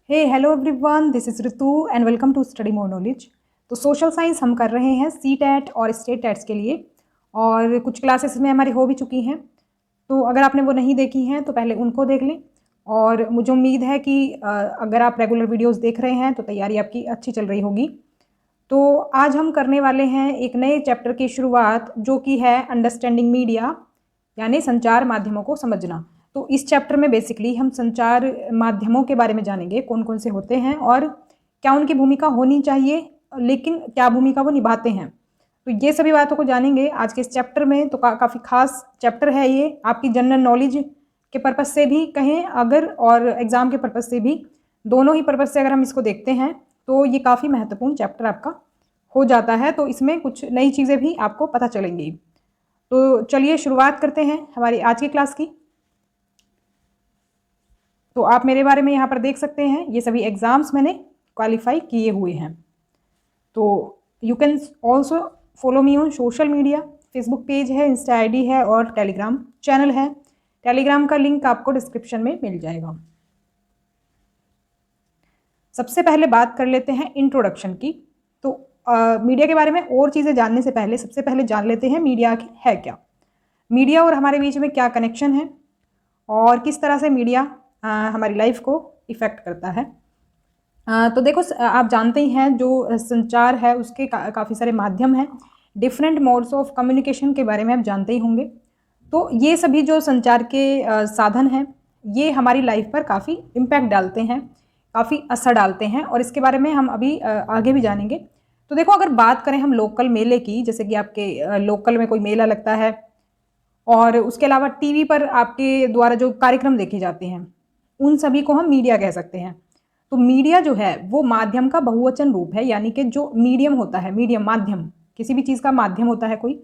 Hey hello everyone, this is Ritu and welcome to study more knowledge. तो social science हम कर रहे हैं सी टेट और स्टेट टेट्स के लिए, और कुछ क्लासेस में हमारी हो भी चुकी हैं। तो अगर आपने वो नहीं देखी हैं तो पहले उनको देख लें। और मुझे उम्मीद है कि अगर आप रेगुलर वीडियोस देख रहे हैं तो तैयारी आपकी अच्छी चल रही होगी। तो आज हम करने वाले हैं एक नए चैप्टर की शुरुआत, जो कि है अंडरस्टैंडिंग मीडिया, यानी संचार माध्यमों को समझना। तो इस चैप्टर में बेसिकली हम संचार माध्यमों के बारे में जानेंगे, कौन कौन से होते हैं और क्या उनकी भूमिका होनी चाहिए, लेकिन क्या भूमिका वो निभाते हैं। तो ये सभी बातों को जानेंगे आज के इस चैप्टर में। तो काफ़ी खास चैप्टर है ये, आपकी जनरल नॉलेज के पर्पज़ से भी कहें अगर, और एग्ज़ाम के पर्पज़ से भी, दोनों ही पर्पज़ से अगर हम इसको देखते हैं तो ये काफ़ी महत्वपूर्ण चैप्टर आपका हो जाता है। तो इसमें कुछ नई चीज़ें भी आपको पता चलेंगी। तो चलिए शुरुआत करते हैं हमारी आज की क्लास की। तो आप मेरे बारे में यहाँ पर देख सकते हैं, ये सभी एग्ज़ाम्स मैंने क्वालिफाई किए हुए हैं। तो you can also follow me on social media. Facebook page है, इंस्टा आईडी है और टेलीग्राम चैनल है। टेलीग्राम का लिंक आपको डिस्क्रिप्शन में मिल जाएगा। सबसे पहले बात कर लेते हैं इंट्रोडक्शन की। तो मीडिया के बारे में और चीज़ें जानने से पहले सबसे पहले जान लेते हैं मीडिया है क्या। मीडिया और हमारे बीच में क्या कनेक्शन है और किस तरह से मीडिया हमारी लाइफ को इफ़ेक्ट करता है। तो देखो, आप जानते ही हैं जो संचार है उसके काफ़ी सारे माध्यम हैं। डिफरेंट मोड्स ऑफ कम्युनिकेशन के बारे में आप जानते ही होंगे। तो ये सभी जो संचार के साधन हैं, ये हमारी लाइफ पर काफ़ी इम्पैक्ट डालते हैं, काफ़ी असर डालते हैं, और इसके बारे में हम अभी आगे भी जानेंगे। तो देखो, अगर बात करें हम लोकल मेले की, जैसे कि आपके लोकल में कोई मेला लगता है, और उसके अलावा टीवी पर आपके द्वारा जो कार्यक्रम देखे जाते हैं, उन सभी को हम मीडिया कह सकते हैं। तो मीडिया जो है वो माध्यम का बहुवचन रूप है, यानी कि जो मीडियम होता है, मीडियम माध्यम, किसी भी चीज़ का माध्यम होता है कोई,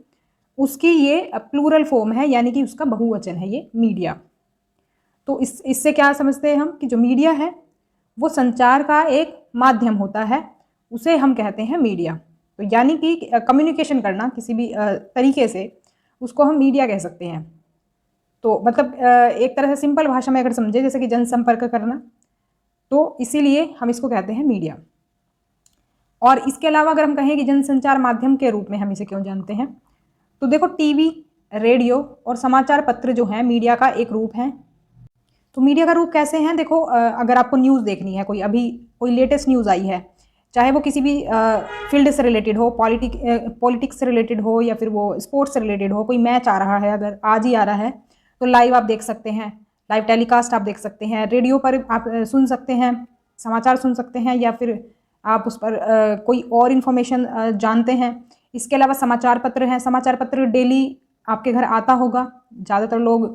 उसकी ये प्लूरल फॉर्म है, यानी कि उसका बहुवचन है ये मीडिया। तो इससे क्या समझते हैं हम कि जो मीडिया है वो संचार का एक माध्यम होता है, उसे हम कहते हैं मीडिया। तो यानी कि कम्युनिकेशन करना किसी भी तरीके से, उसको हम मीडिया कह सकते हैं। तो मतलब एक तरह से सिंपल भाषा में अगर समझे, जैसे कि जनसंपर्क करना, तो इसीलिए हम इसको कहते हैं मीडिया। और इसके अलावा अगर हम कहें कि जनसंचार माध्यम के रूप में हम इसे क्यों जानते हैं, तो देखो, टीवी, रेडियो और समाचार पत्र जो हैं मीडिया का एक रूप है। तो मीडिया का रूप कैसे हैं, देखो, अगर आपको न्यूज़ देखनी है, कोई अभी कोई लेटेस्ट न्यूज़ आई है, चाहे वो किसी भी फील्ड से रिलेटेड हो, पॉलिटिक्स से रिलेटेड हो, या फिर वो स्पोर्ट्स से रिलेटेड हो, कोई मैच आ रहा है, अगर आज ही आ रहा है, तो लाइव आप देख सकते हैं, लाइव टेलीकास्ट आप देख सकते हैं, रेडियो पर आप सुन सकते हैं, समाचार सुन सकते हैं, या फिर आप उस पर कोई और इन्फॉर्मेशन जानते हैं। इसके अलावा समाचार पत्र हैं, समाचार पत्र डेली आपके घर आता होगा, ज़्यादातर लोग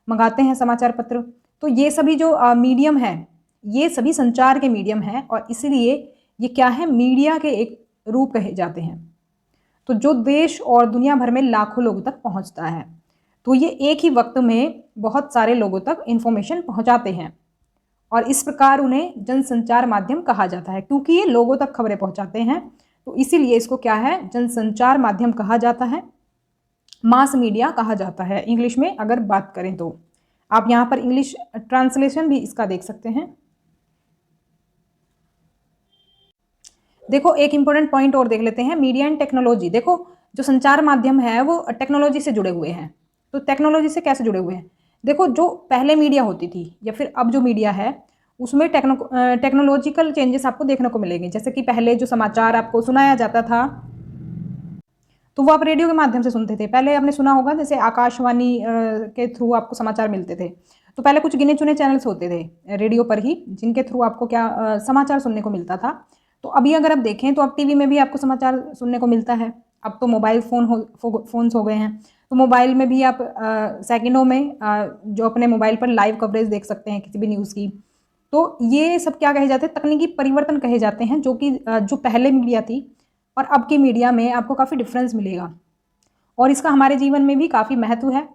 मंगाते हैं समाचार पत्र। तो ये सभी जो मीडियम है, ये सभी संचार के मीडियम हैं, और इसीलिए ये क्या है, मीडिया के एक रूप कहे जाते हैं। तो जो देश और दुनिया भर में लाखों लोगों तक पहुंचता है, तो ये एक ही वक्त में बहुत सारे लोगों तक इन्फॉर्मेशन पहुंचाते हैं, और इस प्रकार उन्हें जनसंचार माध्यम कहा जाता है, क्योंकि ये लोगों तक खबरें पहुंचाते हैं। तो इसीलिए इसको क्या है, जनसंचार माध्यम कहा जाता है, मास मीडिया कहा जाता है इंग्लिश में अगर बात करें तो। आप यहाँ पर इंग्लिश ट्रांसलेशन भी इसका देख सकते हैं। देखो, एक इंपॉर्टेंट पॉइंट और देख लेते हैं, मीडिया एंड टेक्नोलॉजी। देखो, जो संचार माध्यम है वो टेक्नोलॉजी से जुड़े हुए हैं। तो टेक्नोलॉजी से कैसे जुड़े हुए हैं, देखो, जो पहले मीडिया होती थी या फिर अब जो मीडिया है, उसमें टेक्नोलॉजिकल चेंजेस आपको देखने को मिलेंगे। जैसे कि पहले जो समाचार आपको सुनाया जाता था, तो वो आप रेडियो के माध्यम से सुनते थे। पहले आपने सुना होगा, जैसे आकाशवाणी के थ्रू आपको समाचार मिलते थे। तो पहले कुछ गिने चुने चैनल्स होते थे रेडियो पर ही, जिनके थ्रू आपको क्या समाचार सुनने को मिलता था। तो अभी अगर आप देखें तो अब टीवी में भी आपको समाचार सुनने को मिलता है। अब तो मोबाइल फ़ोन्स हो गए हैं, तो मोबाइल में भी आप सेकंडों में जो अपने मोबाइल पर लाइव कवरेज देख सकते हैं किसी भी न्यूज़ की। तो ये सब क्या कहे जाते हैं, तकनीकी परिवर्तन कहे जाते हैं, जो कि जो पहले मीडिया थी और अब की मीडिया में आपको काफ़ी डिफरेंस मिलेगा, और इसका हमारे जीवन में भी काफ़ी महत्व है।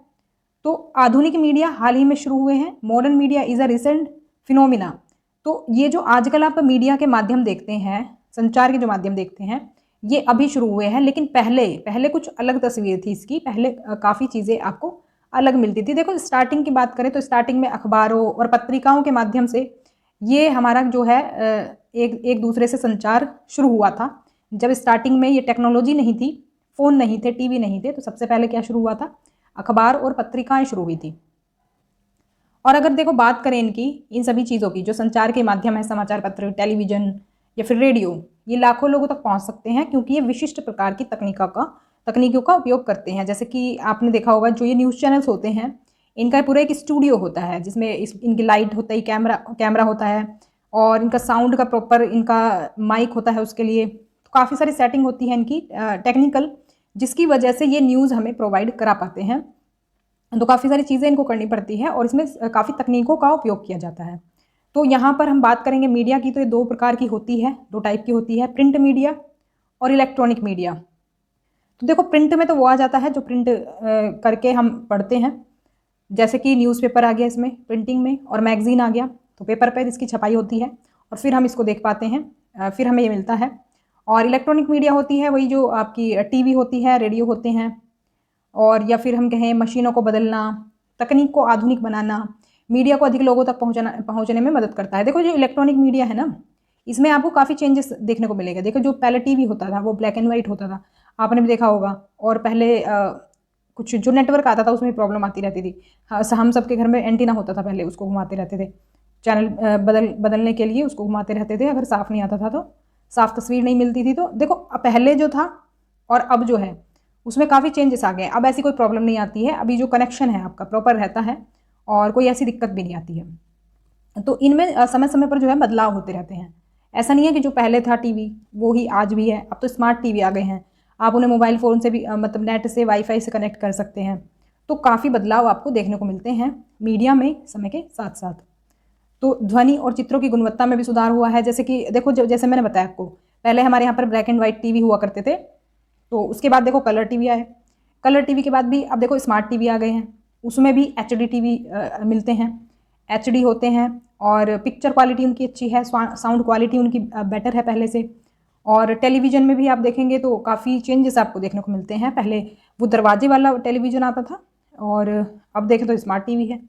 तो आधुनिक मीडिया हाल ही में शुरू हुए हैं, modern media is a recent phenomena. तो ये जो आजकल आप मीडिया के माध्यम देखते हैं, संचार के जो माध्यम देखते हैं, ये अभी शुरू हुए हैं, लेकिन पहले पहले कुछ अलग तस्वीर थी इसकी। पहले काफ़ी चीज़ें आपको अलग मिलती थी। देखो, स्टार्टिंग की बात करें तो स्टार्टिंग में अखबारों और पत्रिकाओं के माध्यम से ये हमारा जो है एक एक दूसरे से संचार शुरू हुआ था। जब स्टार्टिंग में ये टेक्नोलॉजी नहीं थी, फ़ोन नहीं थे, टीवी नहीं थे, तो सबसे पहले क्या शुरू हुआ था? अखबार और पत्रिकाएं शुरू हुई थी। और अगर देखो बात करें इन सभी चीज़ों की, जो संचार के माध्यम है, समाचार पत्र, टेलीविज़न या फिर रेडियो, ये लाखों लोगों तक पहुंच सकते हैं क्योंकि ये विशिष्ट प्रकार की तकनीकों का उपयोग करते हैं। जैसे कि आपने देखा होगा, जो ये न्यूज़ चैनल्स होते हैं, इनका पूरा एक स्टूडियो होता है जिसमें इनकी लाइट होता है, कैमरा होता है, और इनका साउंड का प्रॉपर इनका माइक होता है उसके लिए। तो काफ़ी सारी सेटिंग होती है इनकी टेक्निकल, जिसकी वजह से ये न्यूज़ हमें प्रोवाइड करा पाते हैं। तो काफ़ी सारी चीज़ें इनको करनी पड़ती है और इसमें काफ़ी तकनीकों का उपयोग किया जाता है। तो यहाँ पर हम बात करेंगे मीडिया की, तो ये दो प्रकार की होती है, दो टाइप की होती है, प्रिंट मीडिया और इलेक्ट्रॉनिक मीडिया। तो देखो, प्रिंट में तो वो आ जाता है जो प्रिंट करके हम पढ़ते हैं, जैसे कि न्यूज़पेपर आ गया इसमें प्रिंटिंग में, और मैगजीन आ गया, तो पेपर पर इसकी छपाई होती है और फिर हम इसको देख पाते हैं, फिर हमें ये मिलता है। और इलेक्ट्रॉनिक मीडिया होती है वही जो आपकी टीवी होती है, रेडियो होते हैं, और या फिर हम कहें मशीनों को बदलना, तकनीक को आधुनिक बनाना, मीडिया को अधिक लोगों तक पहुंचने में मदद करता है। देखो, जो इलेक्ट्रॉनिक मीडिया है ना, इसमें आपको काफ़ी चेंजेस देखने को मिलेगा। देखो, जो पहले टीवी होता था वो ब्लैक एंड वाइट होता था, आपने भी देखा होगा, और पहले कुछ जो नेटवर्क आता था उसमें प्रॉब्लम आती रहती थी। हम सबके घर में एंटीना होता था पहले, उसको घुमाते रहते थे, चैनल बदलने के लिए उसको घुमाते रहते थे, अगर साफ़ नहीं आता था तो, साफ़ तस्वीर नहीं मिलती थी। तो देखो, पहले जो था और अब जो है उसमें काफ़ी चेंजेस आ गए। अब ऐसी कोई प्रॉब्लम नहीं आती है, अभी जो कनेक्शन है आपका प्रॉपर रहता है और कोई ऐसी दिक्कत भी नहीं आती है। तो इनमें समय समय पर जो है बदलाव होते रहते हैं। ऐसा नहीं है कि जो पहले था टीवी वो ही आज भी है। अब तो स्मार्ट टीवी आ गए हैं, आप उन्हें मोबाइल फ़ोन से भी मतलब नेट से, वाईफाई से कनेक्ट कर सकते हैं। तो काफ़ी बदलाव आपको देखने को मिलते हैं मीडिया में समय के साथ साथ। तो ध्वनि और चित्रों की गुणवत्ता में भी सुधार हुआ है। जैसे कि देखो, जैसे मैंने बताया आपको, पहले हमारे यहाँ पर ब्लैक एंड वाइट टीवी हुआ करते थे, तो उसके बाद देखो कलर टीवी आए, कलर टीवी के बाद भी अब देखो स्मार्ट टीवी आ गए हैं, उसमें भी एचडी टीवी मिलते हैं, एचडी होते हैं, और पिक्चर क्वालिटी उनकी अच्छी है, साउंड क्वालिटी उनकी बेटर है पहले से। और टेलीविज़न में भी आप देखेंगे तो काफ़ी चेंजेस आपको देखने को मिलते हैं। पहले वो दरवाजे वाला टेलीविज़न आता था, और अब देखें तो स्मार्ट टीवी है।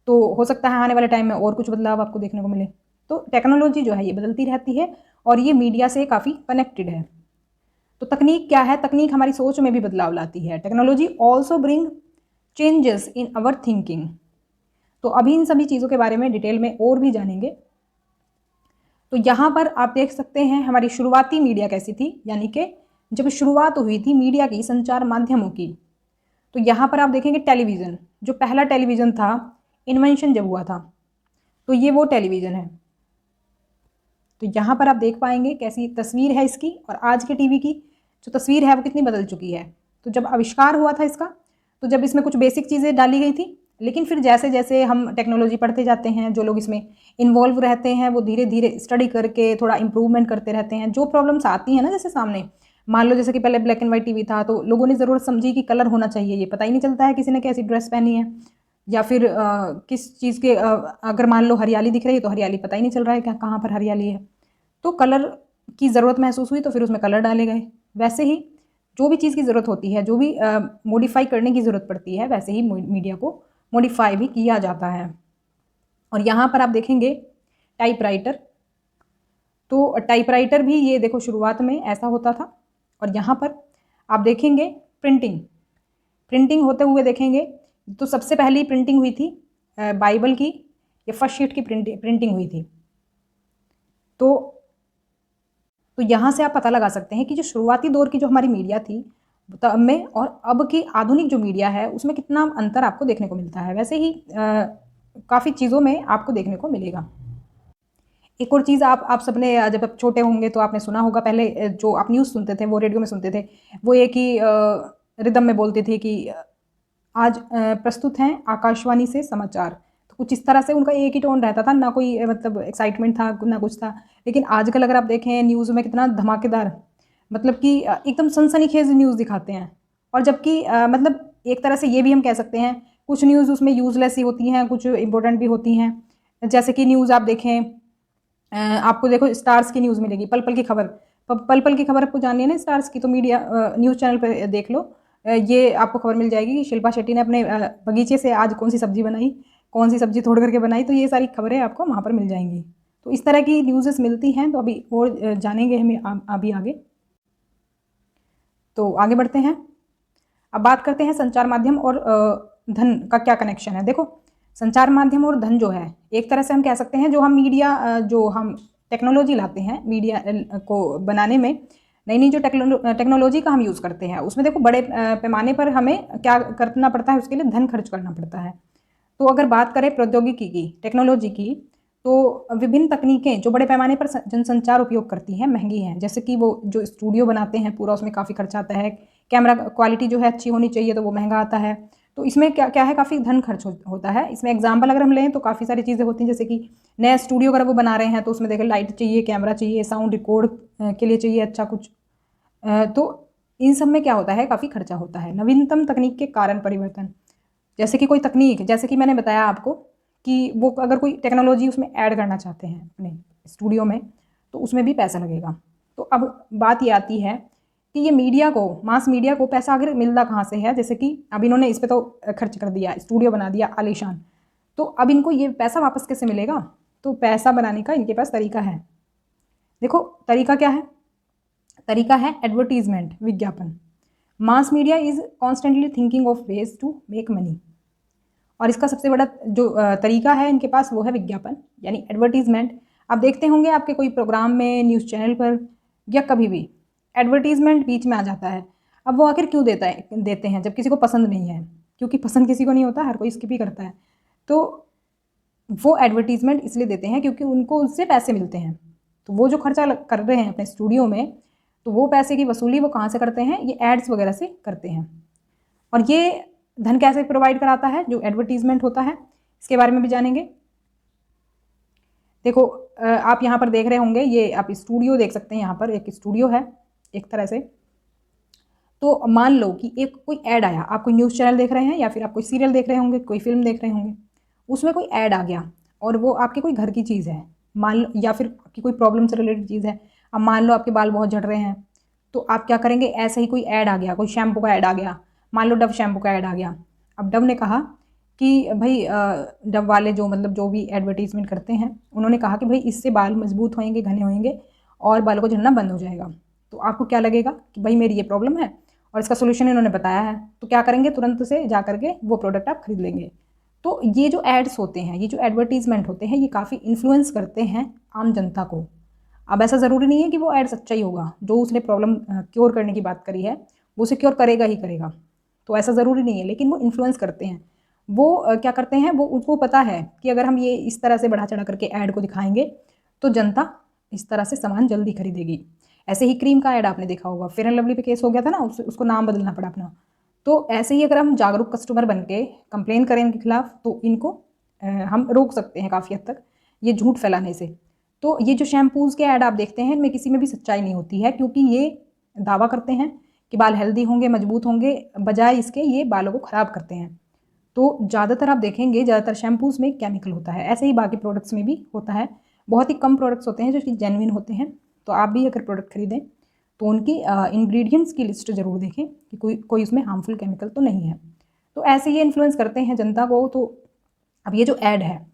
तो हो सकता है आने वाले टाइम में और कुछ बदलाव आपको देखने को मिले। तो टेक्नोलॉजी जो है ये बदलती रहती है और ये मीडिया से काफ़ी कनेक्टेड है। तो तकनीक क्या है? तकनीक हमारी सोच में भी बदलाव लाती है। Technology also bring changes in our thinking. तो अभी इन सभी चीज़ों के बारे में डिटेल में और भी जानेंगे। तो यहाँ पर आप देख सकते हैं हमारी शुरुआती मीडिया कैसी थी, यानी कि जब शुरुआत हुई थी मीडिया की, संचार माध्यमों की। तो यहाँ पर आप देखेंगे टेलीविज़न, जो पहला टेलीविज़न था, इन्वेंशन जब हुआ था, तो ये वो टेलीविज़न है। तो यहाँ पर आप देख पाएंगे कैसी तस्वीर है इसकी, और आज के टीवी की जो तस्वीर है वो कितनी बदल चुकी है। तो जब आविष्कार हुआ था इसका, तो जब इसमें कुछ बेसिक चीज़ें डाली गई थी, लेकिन फिर जैसे जैसे हम टेक्नोलॉजी पढ़ते जाते हैं, जो लोग इसमें इन्वॉल्व रहते हैं वो धीरे धीरे स्टडी करके थोड़ा इंप्रूवमेंट करते रहते हैं। जो प्रॉब्लम्स आती हैं ना, जैसे सामने मान लो जैसे कि पहले ब्लैक एंड वाइट टीवी था, तो लोगों ने ज़रूरत समझी कि कलर होना चाहिए, ये पता ही नहीं चलता है किसी ने कैसी ड्रेस पहनी है, या फिर किस चीज़ के अगर मान लो हरियाली दिख रही है तो हरियाली पता ही नहीं चल रहा है क्या कहाँ पर हरियाली है। तो कलर की ज़रूरत महसूस हुई तो फिर उसमें कलर डाले गए। वैसे ही जो भी चीज़ की ज़रूरत होती है, जो भी मॉडिफाई करने की ज़रूरत पड़ती है, वैसे ही मीडिया को मॉडिफाई भी किया जाता है। और यहाँ पर आप देखेंगे टाइपराइटर, तो टाइपराइटर भी ये देखो शुरुआत में ऐसा होता था। और यहाँ पर आप देखेंगे प्रिंटिंग होते हुए देखेंगे, तो सबसे पहली प्रिंटिंग हुई थी बाइबल की या फर्स्ट शीट की प्रिंटिंग हुई थी। तो यहाँ से आप पता लगा सकते हैं कि जो शुरुआती दौर की जो हमारी मीडिया थी तब में और अब की आधुनिक जो मीडिया है उसमें कितना अंतर आपको देखने को मिलता है। वैसे ही काफ़ी चीज़ों में आपको देखने को मिलेगा। एक और चीज़ आप सबने जब आप छोटे होंगे तो आपने सुना होगा, पहले जो आप न्यूज़ सुनते थे वो रेडियो में सुनते थे, वो एक ही रिदम में बोलते थे कि आज प्रस्तुत हैं आकाशवाणी से समाचार। तो कुछ इस तरह से उनका एक ही टोन रहता था, ना कोई मतलब एक्साइटमेंट था ना कुछ था। लेकिन आजकल अगर आप देखें न्यूज़ में कितना धमाकेदार, मतलब कि एकदम सनसनीखेज न्यूज़ दिखाते हैं। और जबकि मतलब एक तरह से ये भी हम कह सकते हैं कुछ न्यूज़ उसमें यूज़लेस ही होती हैं, कुछ इंपॉर्टेंट भी होती हैं। जैसे कि न्यूज़ आप देखें, आपको देखो स्टार्स की न्यूज़ मिलेगी, पल पल की खबर, पल पल की खबर आपको जाननी है ना स्टार्स की, तो मीडिया न्यूज़ चैनल पर देख लो, ये आपको खबर मिल जाएगी कि शिल्पा शेट्टी ने अपने बगीचे से आज कौन सी सब्जी बनाई, कौन सी सब्जी तोड़ करके बनाई। तो ये सारी खबरें आपको वहाँ पर मिल जाएंगी। तो इस तरह की न्यूज़ेस मिलती हैं। तो अभी और जानेंगे हमें अभी आगे। तो आगे बढ़ते हैं। अब बात करते हैं संचार माध्यम और धन का क्या कनेक्शन है। देखो, संचार माध्यम और धन जो है, एक तरह से हम कह सकते हैं जो हम मीडिया जो हम टेक्नोलॉजी लाते हैं मीडिया को बनाने में, नई नई जो टेक्नोलॉजी का हम यूज़ करते हैं, उसमें देखो बड़े पैमाने पर हमें क्या करना पड़ता है, उसके लिए धन खर्च करना पड़ता है। तो अगर बात करें प्रौद्योगिकी की, टेक्नोलॉजी की, तो विभिन्न तकनीकें जो बड़े पैमाने पर जनसंचार उपयोग करती हैं महंगी हैं। जैसे कि वो जो स्टूडियो बनाते हैं पूरा, उसमें काफ़ी खर्चा आता है। कैमरा क्वालिटी जो है अच्छी होनी चाहिए, तो वो महंगा आता है। तो इसमें क्या क्या है, काफ़ी धन खर्च होता है। इसमें एग्जाम्पल अगर हम लें तो काफ़ी सारी चीज़ें होती हैं, जैसे कि नया स्टूडियो अगर वो बना रहे हैं तो उसमें देखें लाइट चाहिए, कैमरा चाहिए, साउंड रिकॉर्ड के लिए चाहिए अच्छा कुछ। तो इन सब में क्या होता है, काफ़ी खर्चा होता है। नवीनतम तकनीक के कारण परिवर्तन, जैसे कि कोई तकनीक, जैसे कि मैंने बताया आपको कि वो अगर कोई टेक्नोलॉजी उसमें ऐड करना चाहते हैं अपने स्टूडियो में, तो उसमें भी पैसा लगेगा। तो अब बात ये आती है कि ये मीडिया को, मास मीडिया को पैसा आखिर मिलता कहाँ से है। जैसे कि अब इन्होंने इस पर तो खर्च कर दिया, स्टूडियो बना दिया आलीशान, तो अब इनको ये पैसा वापस कैसे मिलेगा। तो पैसा बनाने का इनके पास तरीका है। देखो तरीका क्या है, तरीका है एडवर्टीजमेंट, विज्ञापन। Mass media is constantly thinking of ways to make money, और इसका सबसे बड़ा जो तरीका है इनके पास वो है विज्ञापन, यानी एडवर्टीजमेंट। आप देखते होंगे आपके कोई प्रोग्राम में, न्यूज़ चैनल पर या कभी भी एडवर्टीजमेंट बीच में आ जाता है। अब वो आखिर क्यों देते हैं जब किसी को पसंद नहीं है, क्योंकि पसंद किसी को नहीं होता, हर कोई स्किप ही करता है। तो वो एडवर्टीजमेंट इसलिए देते हैं क्योंकि उनको उससे पैसे मिलते हैं। तो वो जो खर्चा कर रहे हैं अपने स्टूडियो में, तो वो पैसे की वसूली वो कहाँ से करते हैं, ये एड्स वगैरह से करते हैं। और ये धन कैसे प्रोवाइड कराता है, जो एडवर्टीजमेंट होता है, इसके बारे में भी जानेंगे। देखो आप यहाँ पर देख रहे होंगे, ये आप स्टूडियो देख सकते हैं, यहाँ पर एक स्टूडियो है एक तरह से। तो मान लो कि एक कोई ऐड आया, आप कोई न्यूज़ चैनल देख रहे हैं या फिर आप कोई सीरियल देख रहे होंगे, कोई फिल्म देख रहे होंगे, उसमें कोई ऐड आ गया और वो आपके कोई घर की चीज़ है, मान लो, या फिर आपकी कोई प्रॉब्लम से रिलेटेड चीज़ है। अब मान लो आपके बाल बहुत झड़ रहे हैं, तो आप क्या करेंगे, ऐसे ही कोई ऐड आ गया, कोई शैम्पू का ऐड आ गया, मान लो डव शैम्पू का ऐड आ गया। अब डव ने कहा कि भाई, डव वाले जो मतलब जो भी एडवर्टीजमेंट करते हैं, उन्होंने कहा कि भाई इससे बाल मजबूत होंगे, घने होंगे और बालों को झड़ना बंद हो जाएगा। तो आपको क्या लगेगा कि भाई मेरी ये प्रॉब्लम है और इसका सोल्यूशन इन्होंने बताया है, तो क्या करेंगे, तुरंत से जा करके वो प्रोडक्ट आप खरीद लेंगे। तो ये जो एड्स होते हैं, ये जो एडवर्टीजमेंट होते हैं, ये काफ़ी इन्फ्लुएंस करते हैं आम जनता को। अब ऐसा ज़रूरी नहीं है कि वो ऐड सच्चा ही होगा, जो उसने प्रॉब्लम क्योर करने की बात करी है वो उसे क्योर करेगा ही करेगा, तो ऐसा ज़रूरी नहीं है, लेकिन वो इन्फ्लुएंस करते हैं। वो क्या करते हैं, वो उनको पता है कि अगर हम ये इस तरह से बढ़ा चढ़ा करके ऐड को दिखाएंगे तो जनता इस तरह से सामान जल्दी खरीदेगी। ऐसे ही क्रीम का ऐड आपने देखा होगा, फेयर एंड लवली पे केस हो गया था ना, उसको नाम बदलना पड़ा अपना। तो ऐसे ही अगर हम जागरूक कस्टमर बन के कंप्लेन करें इनके खिलाफ, तो इनको हम रोक सकते हैं काफ़ी हद तक ये झूठ फैलाने से। तो ये जो शैम्पूज़ के ऐड आप देखते हैं, इनमें किसी में भी सच्चाई नहीं होती है, क्योंकि ये दावा करते हैं कि बाल हेल्दी होंगे, मजबूत होंगे, बजाय इसके ये बालों को ख़राब करते हैं। तो ज़्यादातर आप देखेंगे, ज़्यादातर शैम्पूज़ में केमिकल होता है, ऐसे ही बाकी प्रोडक्ट्स में भी होता है। बहुत ही कम प्रोडक्ट्स होते हैं जो कि जेन्युइन होते हैं। तो आप भी अगर प्रोडक्ट खरीदें तो उनकी इंग्रेडिएंट्स की लिस्ट ज़रूर देखें कि कोई उसमें हार्मफुल केमिकल तो नहीं है। तो ऐसे ये इन्फ्लुएंस करते हैं जनता को। तो अब ये जो ऐड है,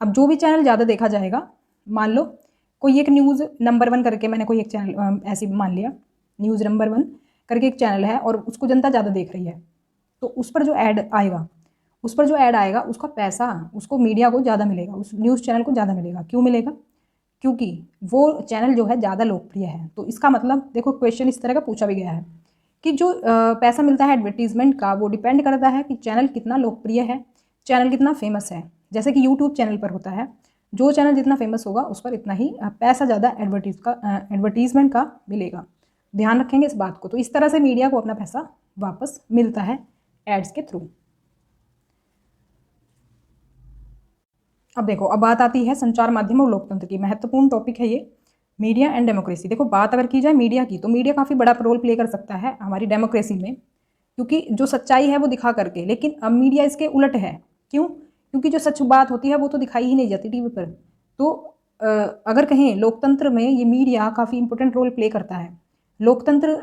अब जो भी चैनल ज़्यादा देखा जाएगा, मान लो कोई एक न्यूज़ नंबर 1 करके, मैंने कोई एक चैनल ऐसे मान लिया, न्यूज़ नंबर 1 करके एक चैनल है और उसको जनता ज़्यादा देख रही है, तो उस पर जो ऐड आएगा उसका पैसा उसको मीडिया को ज़्यादा मिलेगा, उस न्यूज़ चैनल को ज़्यादा मिलेगा। क्यों मिलेगा, क्योंकि वो चैनल जो है ज़्यादा लोकप्रिय है। तो इसका मतलब देखो, क्वेश्चन इस तरह का पूछा भी गया है कि जो पैसा मिलता है एडवर्टीजमेंट का, वो डिपेंड करता है कि चैनल कितना लोकप्रिय है, चैनल कितना फेमस है। जैसे कि यूट्यूब चैनल पर होता है, जो चैनल जितना फेमस होगा उस पर इतना ही पैसा ज़्यादा एडवर्टीजमेंट का मिलेगा। ध्यान रखेंगे इस बात को। तो इस तरह से मीडिया को अपना पैसा वापस मिलता है एड्स के थ्रू। अब देखो, अब बात आती है संचार माध्यम और लोकतंत्र की। महत्वपूर्ण टॉपिक है ये, मीडिया एंड डेमोक्रेसी। देखो, बात अगर की जाए मीडिया की, तो मीडिया काफ़ी बड़ा रोल प्ले कर सकता है हमारी डेमोक्रेसी में, क्योंकि जो सच्चाई है वो दिखा करके। लेकिन अब मीडिया इसके उलट है। क्यों, क्योंकि जो सच बात होती है वो तो दिखाई ही नहीं जाती टीवी पर। तो अगर कहें लोकतंत्र में ये मीडिया काफ़ी इंपॉर्टेंट रोल प्ले करता है। लोकतंत्र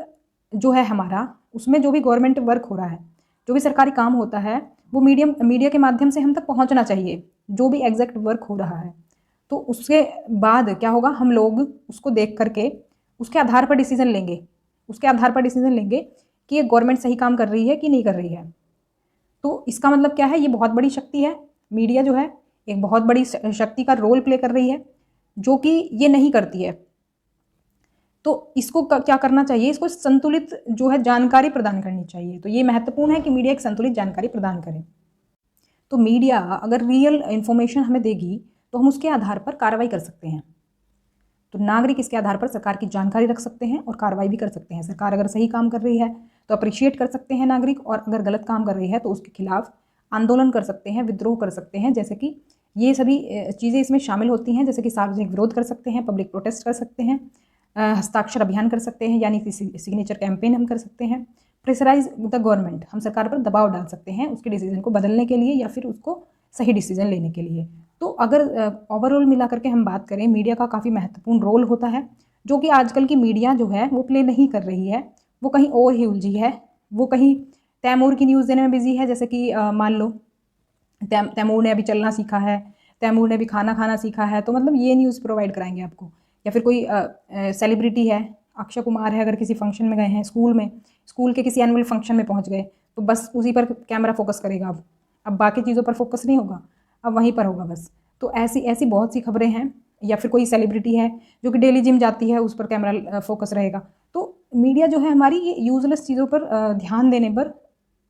जो है हमारा, उसमें जो भी गवर्नमेंट वर्क हो रहा है, जो भी सरकारी काम होता है, वो मीडिया के माध्यम से हम तक पहुंचना चाहिए, जो भी एग्जैक्ट वर्क हो रहा है। तो उसके बाद क्या होगा, हम लोग उसको देख करके उसके आधार पर डिसीजन लेंगे, उसके आधार पर डिसीजन लेंगे कि ये गवर्नमेंट सही काम कर रही है कि नहीं कर रही है। तो इसका मतलब क्या है, ये बहुत बड़ी शक्ति है। मीडिया जो है एक बहुत बड़ी शक्ति का रोल प्ले कर रही है, जो कि ये नहीं करती है। तो इसको क्या करना चाहिए, इसको संतुलित जो है जानकारी प्रदान करनी चाहिए। तो ये महत्वपूर्ण है कि मीडिया एक संतुलित जानकारी प्रदान करे। तो मीडिया अगर रियल इन्फॉर्मेशन हमें देगी तो हम उसके आधार पर कार्रवाई कर सकते हैं। तो नागरिक इसके आधार पर सरकार की जानकारी रख सकते हैं और कार्रवाई भी कर सकते हैं। सरकार अगर सही काम कर रही है तो अप्रिशिएट कर सकते हैं नागरिक, और अगर गलत काम कर रही है तो उसके खिलाफ आंदोलन कर सकते हैं, विद्रोह कर सकते हैं। जैसे कि ये सभी चीज़ें इसमें शामिल होती हैं, जैसे कि सार्वजनिक विरोध कर सकते हैं, पब्लिक प्रोटेस्ट कर सकते हैं, हस्ताक्षर अभियान कर सकते हैं, यानी कि सिग्नेचर कैंपेन हम कर सकते हैं, प्रेशराइज द गवर्नमेंट, हम सरकार पर दबाव डाल सकते हैं उसके डिसीजन को बदलने के लिए या फिर उसको सही डिसीजन लेने के लिए। तो अगर ओवरऑल मिला करके हम बात करें, मीडिया का काफ़ी महत्वपूर्ण रोल होता है, जो कि आजकल की मीडिया जो है वो प्ले नहीं कर रही है। वो कहीं और ही उलझी है, वो कहीं तैमूर की न्यूज़ देने में बिजी है। जैसे कि मान लो तैमूर ने अभी चलना सीखा है, तैमूर ने भी खाना खाना सीखा है, तो मतलब ये न्यूज़ प्रोवाइड कराएंगे आपको। या फिर कोई सेलिब्रिटी है, अक्षय कुमार है, अगर किसी फंक्शन में गए हैं, स्कूल के किसी एनुअल फंक्शन में पहुंच गए, तो बस उसी पर कैमरा फोकस करेगा। अब बाकी चीज़ों पर फोकस नहीं होगा, अब वहीं पर होगा बस। तो ऐसी ऐसी बहुत सी खबरें हैं। या फिर कोई सेलिब्रिटी है जो कि डेली जिम जाती है, उस पर कैमरा फोकस रहेगा। तो मीडिया जो है हमारी ये यूजलेस चीज़ों पर ध्यान देने पर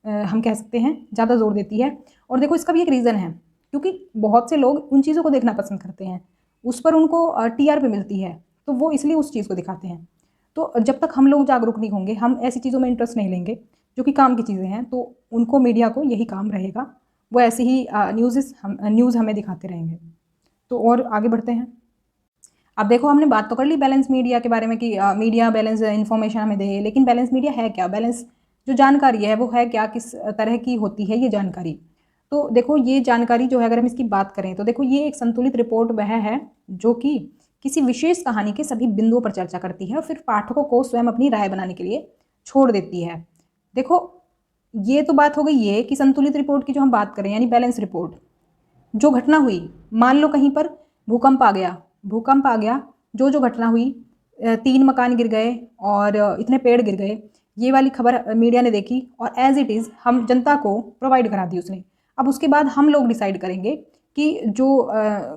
हम कह सकते हैं ज़्यादा जोर देती है। और देखो इसका भी एक रीज़न है, क्योंकि बहुत से लोग उन चीज़ों को देखना पसंद करते हैं, उस पर उनको टीआरपी मिलती है, तो वो इसलिए उस चीज़ को दिखाते हैं। तो जब तक हम लोग जागरूक नहीं होंगे, हम ऐसी चीज़ों में इंटरेस्ट नहीं लेंगे जो कि काम की चीज़ें हैं, तो उनको मीडिया को यही काम रहेगा, वो ऐसे ही न्यूज़ हमें दिखाते रहेंगे। तो और आगे बढ़ते हैं। अब देखो हमने बात तो कर ली बैलेंस मीडिया के बारे में कि मीडिया बैलेंस इन्फॉर्मेशन हमें दे, लेकिन बैलेंस मीडिया है क्या, बैलेंस जो जानकारी है वो है क्या, किस तरह की होती है ये जानकारी। तो देखो ये जानकारी जो है, अगर हम इसकी बात करें तो देखो ये एक संतुलित रिपोर्ट वह है जो कि किसी विशेष कहानी के सभी बिंदुओं पर चर्चा करती है और फिर पाठकों को स्वयं अपनी राय बनाने के लिए छोड़ देती है। देखो ये तो बात हो गई ये कि संतुलित रिपोर्ट की जो हम बात करें, यानी बैलेंस रिपोर्ट। जो घटना हुई, मान लो कहीं पर भूकंप आ गया, जो घटना हुई, 3 मकान गिर गए और इतने पेड़ गिर गए, ये वाली खबर मीडिया ने देखी और एज इट इज़ हम जनता को प्रोवाइड करा दी उसने। अब उसके बाद हम लोग डिसाइड करेंगे कि जो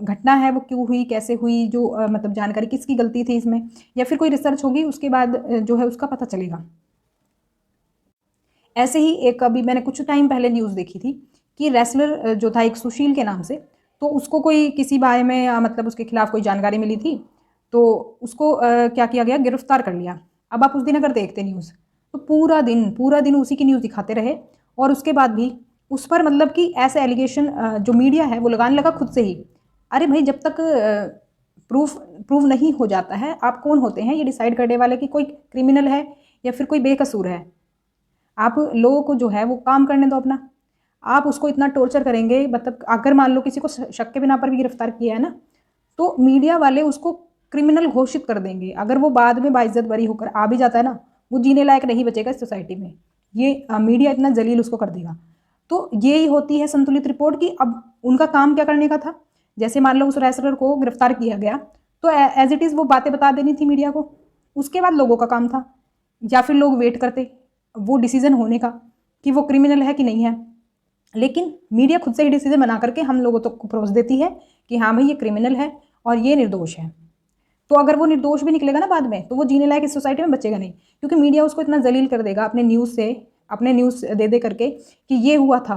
घटना है वो क्यों हुई, कैसे हुई, जो मतलब जानकारी किसकी गलती थी इसमें, या फिर कोई रिसर्च होगी, उसके बाद जो है उसका पता चलेगा। ऐसे ही एक अभी मैंने कुछ टाइम पहले न्यूज़ देखी थी कि रेसलर जो था एक सुशील के नाम से, तो उसको कोई किसी बारे में मतलब उसके खिलाफ कोई जानकारी मिली थी, तो उसको क्या किया गया, गिरफ्तार कर लिया। अब आप उस दिन अगर देखते न्यूज़ तो पूरा दिन उसी की न्यूज़ दिखाते रहे, और उसके बाद भी उस पर मतलब कि ऐसे एलिगेशन जो मीडिया है वो लगाने लगा खुद से ही। अरे भाई, जब तक प्रूव नहीं हो जाता है, आप कौन होते हैं ये डिसाइड करने वाले कि कोई क्रिमिनल है या फिर कोई बेकसूर है। आप लोगों को जो है वो काम करने दो अपना। आप उसको इतना टॉर्चर करेंगे, मतलब अगर मान लो किसी को शक के बिना पर भी गिरफ्तार किया है ना, तो मीडिया वाले उसको क्रिमिनल घोषित कर देंगे। अगर वो बाद में बाइज्जत बरी होकर आ भी जाता है ना, वो जीने लायक नहीं बचेगा इस सोसाइटी में। ये मीडिया इतना जलील उसको कर देगा। तो यही होती है संतुलित रिपोर्ट की। अब उनका काम क्या करने का था, जैसे मान लो उस रेसलर को गिरफ्तार किया गया, तो एज इट इज़ वो बातें बता देनी थी मीडिया को। उसके बाद लोगों का काम था, या फिर लोग वेट करते वो डिसीजन होने का कि वो क्रिमिनल है कि नहीं है। लेकिन मीडिया खुद से ही डिसीजन बना करके हम लोगों तक को परोस देती है कि हाँ भाई ये क्रिमिनल है और ये निर्दोष है। तो अगर वो निर्दोष भी निकलेगा ना बाद में, तो वो जीने लायक इस सोसाइटी में बचेगा नहीं, क्योंकि मीडिया उसको इतना जलील कर देगा अपने न्यूज़ दे करके कि ये हुआ था,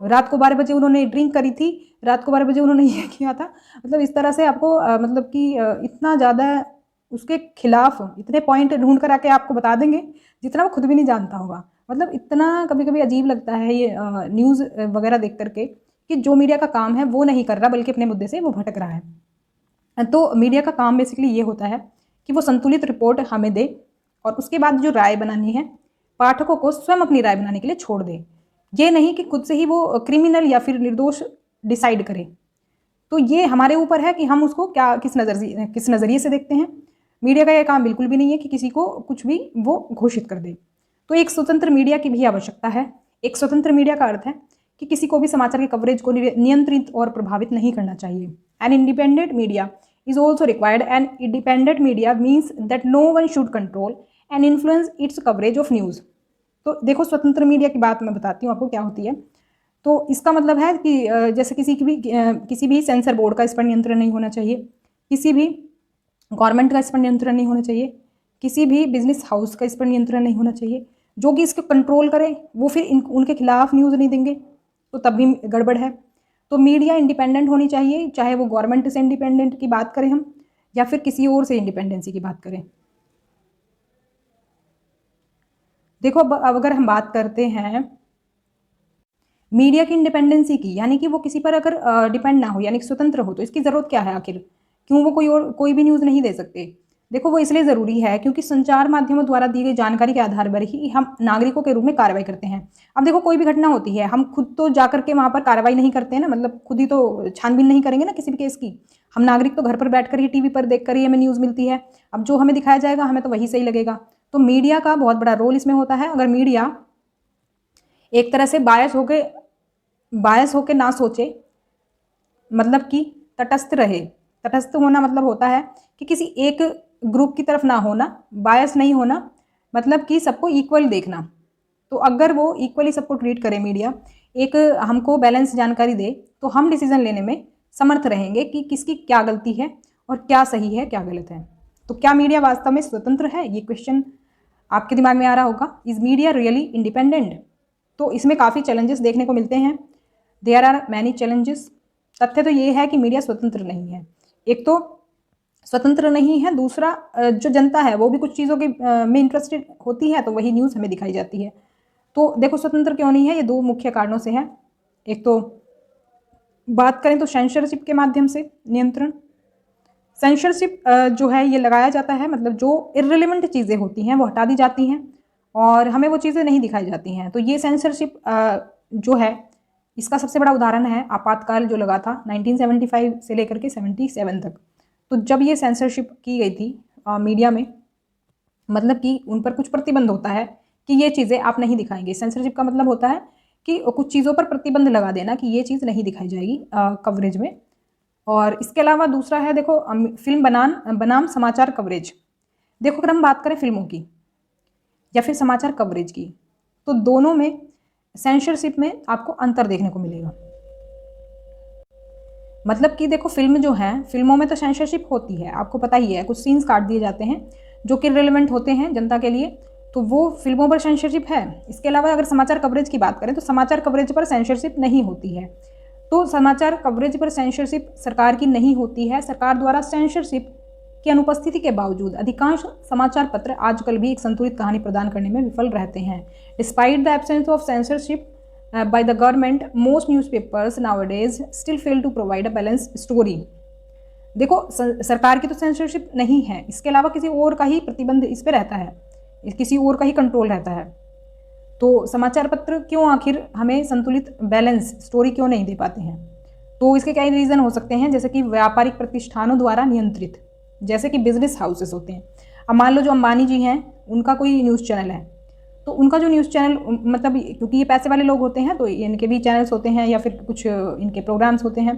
रात को 12 बजे उन्होंने ड्रिंक करी थी, रात को 12 बजे उन्होंने ये किया था। मतलब इस तरह से आपको मतलब कि इतना ज़्यादा उसके खिलाफ इतने पॉइंट ढूंढ कर आके आपको बता देंगे जितना वो खुद भी नहीं जानता होगा। मतलब इतना कभी कभी अजीब लगता है ये न्यूज़ वगैरह देख करके कि जो मीडिया का काम है वो नहीं कर रहा, बल्कि अपने मुद्दे से वो भटक रहा है। तो मीडिया का काम बेसिकली ये होता है कि वो संतुलित रिपोर्ट हमें दे और उसके बाद जो राय बनानी है पाठकों को स्वयं अपनी राय बनाने के लिए छोड़ दे। ये नहीं कि खुद से ही वो क्रिमिनल या फिर निर्दोष डिसाइड करे। तो ये हमारे ऊपर है कि हम उसको किस नज़रिए से देखते हैं। मीडिया का यह काम बिल्कुल भी नहीं है कि किसी को कुछ भी वो घोषित कर दे। तो एक स्वतंत्र मीडिया की भी आवश्यकता है। एक स्वतंत्र मीडिया का अर्थ है कि किसी को भी समाचार के कवरेज को नियंत्रित और प्रभावित नहीं करना चाहिए। An independent media is also required. An independent media means that no one should control and influence its coverage of news. तो देखो, स्वतंत्र मीडिया की बात मैं बताती हूँ आपको क्या होती है। तो इसका मतलब है कि जैसे किसी भी सेंसर बोर्ड का इस पर नियंत्रण नहीं होना चाहिए, किसी भी गवर्नमेंट का इस पर नियंत्रण नहीं होना चाहिए, किसी भी बिजनेस हाउस का इस पर नियंत्रण नहीं होना चाहिए। जो कि इसको कंट्रोल करे वो फिर उनके खिलाफ न्यूज़ नहीं देंगे, तो तब भी गड़बड़ है। तो मीडिया इंडिपेंडेंट होनी चाहिए, चाहे वो गवर्नमेंट से इंडिपेंडेंट की बात करें हम या फिर किसी और से इंडिपेंडेंसी की बात करें। देखो, अब अगर हम बात करते हैं मीडिया की इंडिपेंडेंसी की, यानी कि वो किसी पर अगर डिपेंड ना हो, यानी कि स्वतंत्र हो, तो इसकी ज़रूरत क्या है आखिर? क्यों वो कोई भी न्यूज़ नहीं दे सकते? देखो, वो इसलिए ज़रूरी है क्योंकि संचार माध्यमों द्वारा दी गई जानकारी के आधार पर ही हम नागरिकों के रूप में कार्रवाई करते हैं। अब देखो, कोई भी घटना होती है, हम खुद तो जा करके वहाँ पर कार्रवाई नहीं करते हैं ना, मतलब खुद ही तो छानबीन नहीं करेंगे ना किसी भी केस की। हम नागरिक तो घर पर बैठ कर ही टीवी पर देख कर ही हमें न्यूज़ मिलती है। अब जो हमें दिखाया जाएगा हमें तो वही सही लगेगा। तो मीडिया का बहुत बड़ा रोल इसमें होता है। अगर मीडिया एक तरह से बायस होके ना सोचे, मतलब कि तटस्थ रहे। तटस्थ होना मतलब होता है कि किसी एक ग्रुप की तरफ ना होना, बायस नहीं होना, मतलब कि सबको इक्वल देखना। तो अगर वो इक्वली सबको ट्रीट करे मीडिया, एक हमको बैलेंस जानकारी दे, तो हम डिसीजन लेने में समर्थ रहेंगे कि किसकी क्या गलती है और क्या सही है क्या गलत है। तो क्या मीडिया वास्तव में स्वतंत्र है? ये क्वेश्चन आपके दिमाग में आ रहा होगा। Is media really independent? तो इसमें काफ़ी चैलेंजेस देखने को मिलते हैं। There are many challenges. तथ्य तो ये है कि मीडिया स्वतंत्र नहीं है। एक तो स्वतंत्र नहीं है, दूसरा जो जनता है वो भी कुछ चीज़ों के में इंटरेस्टेड होती है, तो वही न्यूज़ हमें दिखाई जाती है। तो देखो, स्वतंत्र क्यों नहीं है, ये दो मुख्य कारणों से है। एक तो बात करें तो सेंसरशिप के माध्यम से नियंत्रण। सेंसरशिप जो है ये लगाया जाता है, मतलब जो इर्रेलेवेंट चीज़ें होती हैं वो हटा दी जाती हैं और हमें वो चीज़ें नहीं दिखाई जाती हैं। तो ये सेंसरशिप जो है, इसका सबसे बड़ा उदाहरण है आपातकाल जो लगा था 1975 से लेकर के 77 तक। तो जब ये सेंसरशिप की गई थी मीडिया में, मतलब कि उन पर कुछ प्रतिबंध होता है कि ये चीज़ें आप नहीं दिखाएंगे। सेंसरशिप का मतलब होता है कि कुछ चीज़ों पर प्रतिबंध लगा देना कि ये चीज़ नहीं दिखाई जाएगी कवरेज में। और इसके अलावा दूसरा है, देखो, फिल्म बनाम समाचार कवरेज। देखो, अगर हम बात करें फिल्मों की या फिर समाचार कवरेज की, तो दोनों में सेंसरशिप में आपको अंतर देखने को मिलेगा। मतलब कि देखो, फिल्म जो है, फिल्मों में तो सेंसरशिप होती है, आपको पता ही है, कुछ सीन्स काट दिए जाते हैं जो कि रिलेवेंट होते हैं जनता के लिए, तो वो फिल्मों पर सेंसरशिप है। इसके अलावा अगर समाचार कवरेज की बात करें तो समाचार कवरेज पर सेंसरशिप नहीं होती है। तो समाचार कवरेज पर सेंसरशिप सरकार की नहीं होती है। सरकार द्वारा सेंसरशिप की अनुपस्थिति के बावजूद अधिकांश समाचार पत्र आजकल भी एक संतुलित कहानी प्रदान करने में विफल रहते हैं। Despite the absence of censorship by the government, most newspapers nowadays still fail to provide a balanced story। देखो, सरकार की तो सेंसरशिप नहीं है, इसके अलावा किसी और का ही प्रतिबंध इस पे रहता है, किसी और का ही कंट्रोल रहता है। तो समाचार पत्र क्यों आखिर हमें संतुलित बैलेंस स्टोरी क्यों नहीं दे पाते हैं? तो इसके कई रीज़न हो सकते हैं, जैसे कि व्यापारिक प्रतिष्ठानों द्वारा नियंत्रित, जैसे कि बिजनेस हाउसेस होते हैं। अब मान लो जो अंबानी जी हैं, उनका कोई न्यूज़ चैनल है, तो उनका जो न्यूज़ चैनल, मतलब क्योंकि ये पैसे वाले लोग होते हैं तो इनके भी चैनल्स होते हैं या फिर कुछ इनके प्रोग्राम्स होते हैं।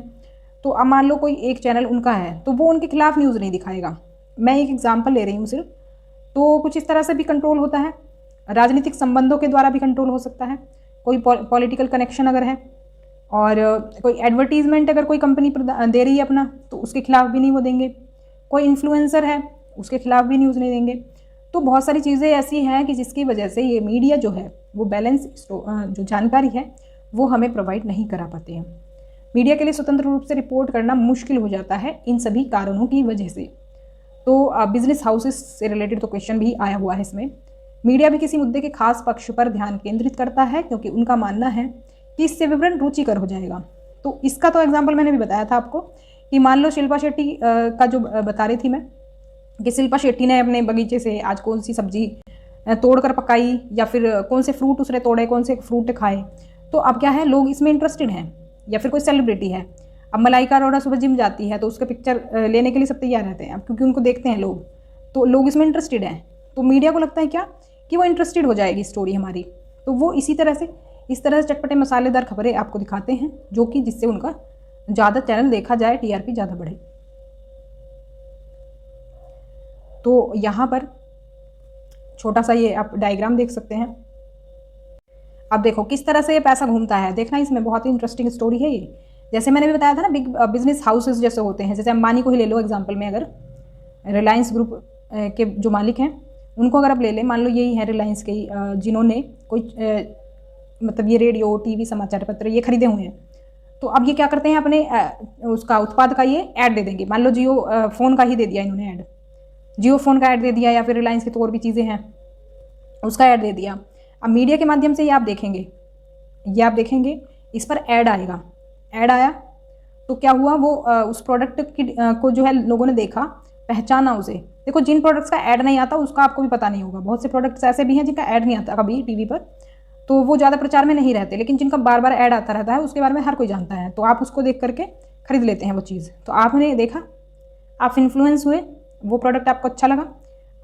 तो अब मान लो कोई एक चैनल उनका है, तो वो उनके खिलाफ न्यूज़ नहीं दिखाएगा। मैं एक एग्जांपल ले रही हूँ सिर्फ। तो कुछ इस तरह से भी कंट्रोल होता है। राजनीतिक संबंधों के द्वारा भी कंट्रोल हो सकता है। कोई पॉलिटिकल कनेक्शन अगर है और कोई एडवर्टीजमेंट अगर कोई कंपनी दे रही है अपना, तो उसके खिलाफ भी नहीं वो देंगे। कोई इन्फ्लुएंसर है, उसके खिलाफ भी न्यूज़ नहीं देंगे। तो बहुत सारी चीज़ें ऐसी हैं कि जिसकी वजह से ये मीडिया जो है वो बैलेंस जो जानकारी है वो हमें प्रोवाइड नहीं करा पाते हैं। मीडिया के लिए स्वतंत्र रूप से रिपोर्ट करना मुश्किल हो जाता है इन सभी कारणों की वजह से। तो बिजनेस हाउसेस से रिलेटेड तो क्वेश्चन भी आया हुआ है इसमें। मीडिया भी किसी मुद्दे के खास पक्ष पर ध्यान केंद्रित करता है क्योंकि उनका मानना है कि इससे विवरण रुचिकर हो जाएगा। तो इसका तो एग्जाम्पल मैंने भी बताया था आपको कि मान लो शिल्पा शेट्टी का जो बता रही थी मैं, कि शिल्पा शेट्टी ने अपने बगीचे से आज कौन सी सब्जी तोड़कर पकाई या फिर कौन से फ्रूट उसने तोड़े, कौन से फ्रूट खाए। तो अब क्या है, लोग इसमें इंटरेस्टेड हैं। या फिर कोई सेलिब्रिटी है, अब मलाइका अरोड़ा सुबह जिम जाती है तो उसका पिक्चर लेने के लिए सब तैयार रहते हैं, अब क्योंकि उनको देखते हैं लोग, तो लोग इसमें इंटरेस्टेड हैं। तो मीडिया को लगता है क्या कि वो इंटरेस्टेड हो जाएगी स्टोरी हमारी, तो वो इसी तरह से इस तरह से चटपटे मसालेदार खबरें आपको दिखाते हैं, जो कि जिससे उनका ज़्यादा चैनल देखा जाए, टीआरपी ज़्यादा बढ़े। तो यहाँ पर छोटा सा ये आप डायग्राम देख सकते हैं। अब देखो किस तरह से ये पैसा घूमता है, देखना इसमें बहुत ही इंटरेस्टिंग स्टोरी है ये। जैसे मैंने भी बताया था ना, बिग बिजनेस हाउसेस जैसे होते हैं, जैसे अंबानी को ही ले लो एग्जांपल में, अगर रिलायंस ग्रुप के जो मालिक हैं उनको अगर आप ले लें, मान लो यही है रिलायंस के जिन्होंने कोई मतलब ये रेडियो, टीवी, समाचार पत्र ये खरीदे हुए हैं। तो अब ये क्या करते हैं, अपने उसका उत्पाद का ये ऐड दे देंगे। मान लो जियो फ़ोन का ही दे दिया इन्होंने ऐड, जियो फ़ोन का ऐड दे दिया, या फिर रिलायंस की तो और भी चीज़ें हैं उसका ऐड दे दिया। अब मीडिया के माध्यम से ये आप देखेंगे इस पर ऐड आएगा। ऐड आया तो क्या हुआ, वो उस प्रोडक्ट की को जो है लोगों ने देखा, पहचाना उसे। देखो जिन प्रोडक्ट्स का ऐड नहीं आता उसका आपको भी पता नहीं होगा, बहुत से प्रोडक्ट्स ऐसे भी हैं जिनका ऐड नहीं आता कभी टीवी पर, तो वो ज़्यादा प्रचार में नहीं रहते, लेकिन जिनका बार बार ऐड आता रहता है उसके बारे में हर कोई जानता है, तो आप उसको देख करके खरीद लेते हैं वो चीज़। तो आपने देखा, आप इन्फ्लुएंस हुए, वो प्रोडक्ट आपको अच्छा लगा,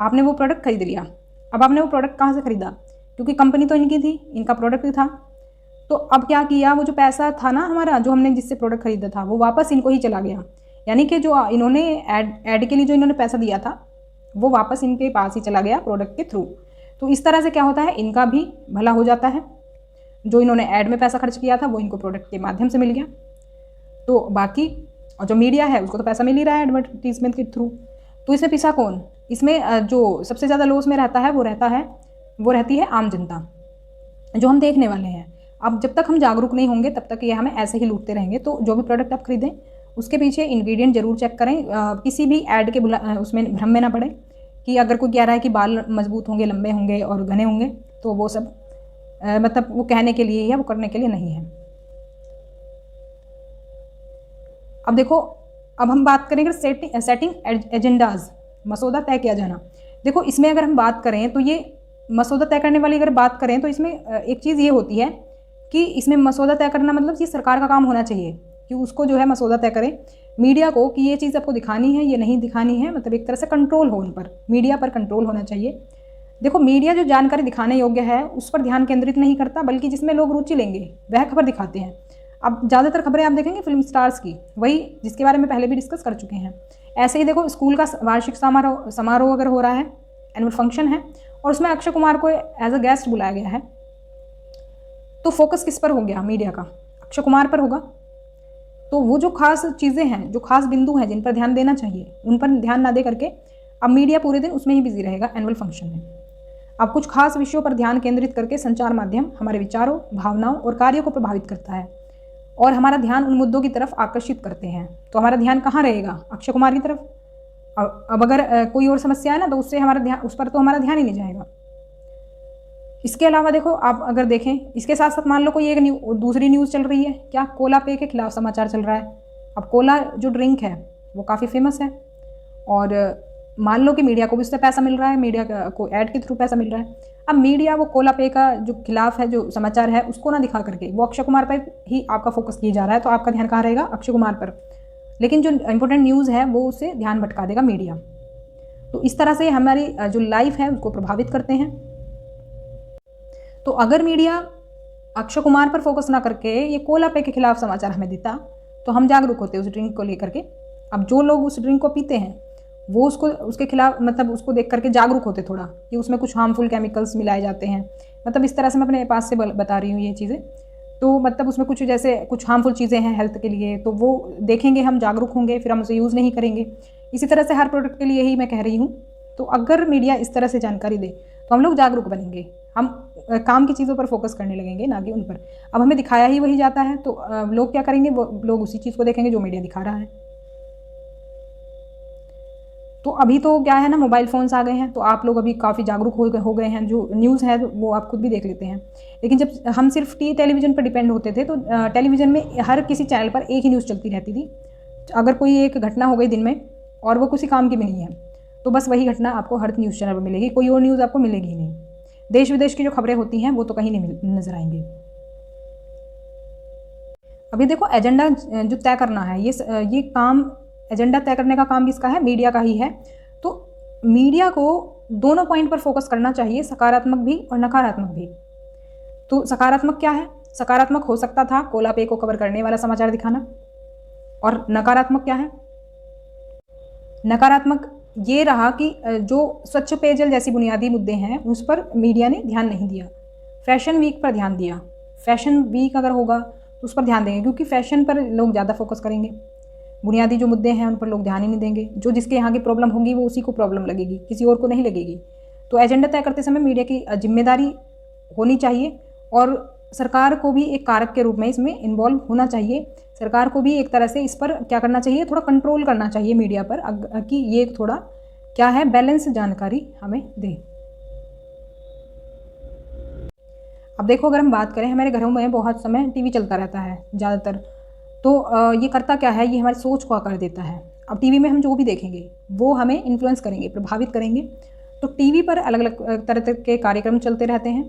आपने वो प्रोडक्ट खरीद लिया। अब आपने वो प्रोडक्ट कहाँ से खरीदा, क्योंकि कंपनी तो इनकी थी, इनका प्रोडक्ट ही था। तो अब क्या किया, वो जो पैसा था ना हमारा, जो हमने जिससे प्रोडक्ट खरीदा था, वो वापस इनको ही चला गया। यानी कि जो इन्होंने ऐड के लिए जो इन्होंने पैसा दिया था वो वापस इनके पास ही चला गया प्रोडक्ट के थ्रू। तो इस तरह से क्या होता है, इनका भी भला हो जाता है, जो इन्होंने ऐड में पैसा खर्च किया था वो इनको प्रोडक्ट के माध्यम से मिल गया। तो बाकी और जो मीडिया है उसको तो पैसा मिल ही रहा है एडवर्टीजमेंट के थ्रू। तो इसमें पिसा कौन, इसमें जो सबसे ज़्यादा लॉस में रहता है वो रहती है आम जनता, जो हम देखने वाले हैं। अब जब तक हम जागरूक नहीं होंगे तब तक ये हमें ऐसे ही लूटते रहेंगे। तो जो भी प्रोडक्ट आप खरीदें उसके पीछे इंग्रेडिएंट जरूर चेक करें, किसी भी ऐड के उसमें भ्रम में ना पड़े कि अगर कोई कह रहा है कि बाल मजबूत होंगे, लंबे होंगे और घने होंगे, तो वो सब मतलब वो कहने के लिए या वो करने के लिए नहीं है। अब देखो, अब हम बात करेंगे सेटिंग एजेंडाज, मसौदा तय किया जाना। देखो इसमें अगर हम बात करें तो ये मसौदा तय करने वाली अगर बात करें तो इसमें एक चीज़ ये होती है कि इसमें मसौदा तय करना मतलब ये सरकार का काम होना चाहिए कि उसको जो है मसौदा तय करे मीडिया को कि ये चीज़ आपको दिखानी है, ये नहीं दिखानी है, मतलब एक तरह से कंट्रोल हो उन पर, मीडिया पर कंट्रोल होना चाहिए। देखो मीडिया जो जानकारी दिखाने योग्य है उस पर ध्यान केंद्रित नहीं करता, बल्कि जिसमें लोग रुचि लेंगे वह खबर दिखाते हैं। अब ज़्यादातर खबरें आप देखेंगे फिल्म स्टार्स की, वही जिसके बारे में पहले भी डिस्कस कर चुके हैं। ऐसे ही देखो स्कूल का वार्षिक समारोह अगर हो रहा है, एनुअल फंक्शन है, और उसमें अक्षय कुमार को एज अ गेस्ट बुलाया गया है, तो फोकस किस पर हो गया मीडिया का, अक्षय कुमार पर होगा। तो वो जो खास चीज़ें हैं, जो खास बिंदु हैं जिन पर ध्यान देना चाहिए, उन पर ध्यान ना दे करके अब मीडिया पूरे दिन उसमें ही बिजी रहेगा एनुअल फंक्शन में। अब कुछ खास विषयों पर ध्यान केंद्रित करके संचार माध्यम हमारे विचारों, भावनाओं और कार्यों को प्रभावित करता है और हमारा ध्यान उन मुद्दों की तरफ आकर्षित करते हैं। तो हमारा ध्यान कहाँ रहेगा, अक्षय कुमार की तरफ। अब अगर कोई और समस्या है ना, तो उससे हमारा ध्यान, उस पर तो हमारा ध्यान ही नहीं जाएगा। इसके अलावा देखो आप अगर देखें, इसके साथ साथ मान लो कोई एक दूसरी न्यूज़ चल रही है, क्या कोला पे के खिलाफ समाचार चल रहा है। अब कोला जो ड्रिंक है वो काफ़ी फेमस है, और मान लो कि मीडिया को भी उससे पैसा मिल रहा है, मीडिया को ऐड के थ्रू पैसा मिल रहा है। अब मीडिया वो कोला पे का जो खिलाफ है जो समाचार है उसको ना दिखा करके वो अक्षय कुमार पर ही आपका फोकस किया जा रहा है, तो आपका ध्यान कहाँ रहेगा, अक्षय कुमार पर। लेकिन जो इंपॉर्टेंट न्यूज़ है वो उससे ध्यान भटका देगा मीडिया। तो इस तरह से हमारी जो लाइफ है उसको प्रभावित करते हैं। तो अगर मीडिया अक्षय कुमार पर फोकस ना करके ये कोला पे के खिलाफ समाचार हमें देता तो हम जागरूक होते उस ड्रिंक को लेकर के। अब जो लोग उस ड्रिंक को पीते हैं वो उसके खिलाफ मतलब उसको देख करके जागरूक होते थोड़ा कि उसमें कुछ हार्मफुल केमिकल्स मिलाए जाते हैं। मतलब इस तरह से मैं अपने पास से बता रही हूँ ये चीज़ें, तो मतलब उसमें कुछ हार्मफुल चीज़ें हैं हेल्थ के लिए, तो वो देखेंगे, हम जागरूक होंगे, फिर हम उसे यूज़ नहीं करेंगे। इसी तरह से हर प्रोडक्ट के लिए ही मैं कह रही हूँ। तो अगर मीडिया इस तरह से जानकारी दे तो हम लोग जागरूक बनेंगे, हम काम की चीज़ों पर फोकस करने लगेंगे, ना कि उन पर। अब हमें दिखाया ही वही जाता है तो लोग क्या करेंगे, वो लोग उसी चीज़ को देखेंगे जो मीडिया दिखा रहा है। तो अभी तो क्या है ना, मोबाइल फ़ोन्स आ गए हैं, तो आप लोग अभी काफ़ी जागरूक हो गए हैं। जो न्यूज़ है वो आप खुद भी देख लेते हैं। लेकिन जब हम सिर्फ टेलीविज़न पर डिपेंड होते थे तो टेलीविज़न में हर किसी चैनल पर एक ही न्यूज़ चलती रहती थी। अगर कोई एक घटना हो गई दिन में और वो किसी काम की भी नहीं है तो बस वही घटना आपको हर न्यूज़ चैनल पर मिलेगी, कोई और न्यूज़ आपको मिलेगी ही नहीं। देश विदेश की जो खबरें होती हैं वो तो कहीं नहीं नजर आएंगी। अभी देखो एजेंडा जो तय करना है, ये काम, एजेंडा तय करने का काम किसका है, मीडिया का ही है। तो मीडिया को दोनों पॉइंट पर फोकस करना चाहिए, सकारात्मक भी और नकारात्मक भी। तो सकारात्मक क्या है? सकारात्मक हो सकता था कोला पेय को कवर करने वाला समाचार दिखाना। और नकारात्मक क्या है? नकारात्मक ये रहा कि जो स्वच्छ पेयजल जैसी बुनियादी मुद्दे हैं उस पर मीडिया ने ध्यान नहीं दिया। फैशन वीक पर ध्यान दिया। फैशन वीक अगर होगा तो उस पर ध्यान देंगे, क्योंकि फैशन पर लोग ज़्यादा फोकस करेंगे। बुनियादी जो मुद्दे हैं उन पर लोग ध्यान ही नहीं देंगे। जो जिसके यहाँ की प्रॉब्लम होगी वो उसी को प्रॉब्लम लगेगी, किसी और को नहीं लगेगी। तो एजेंडा तय करते समय मीडिया की जिम्मेदारी होनी चाहिए और सरकार को भी एक कारक के रूप में इसमें इन्वॉल्व होना चाहिए। सरकार को भी एक तरह से इस पर क्या करना चाहिए, थोड़ा कंट्रोल करना चाहिए मीडिया पर कि ये थोड़ा क्या है, बैलेंस जानकारी हमें दे। अब देखो, अगर हम बात करें, हमारे घरों में बहुत समय टीवी चलता रहता है ज़्यादातर। तो ये करता क्या है, ये हमारी सोच को आकार देता है। अब टीवी में हम जो भी देखेंगे वो हमें इन्फ्लुएंस करेंगे, प्रभावित करेंगे। तो टीवी पर अलग अलग तरह के कार्यक्रम चलते रहते हैं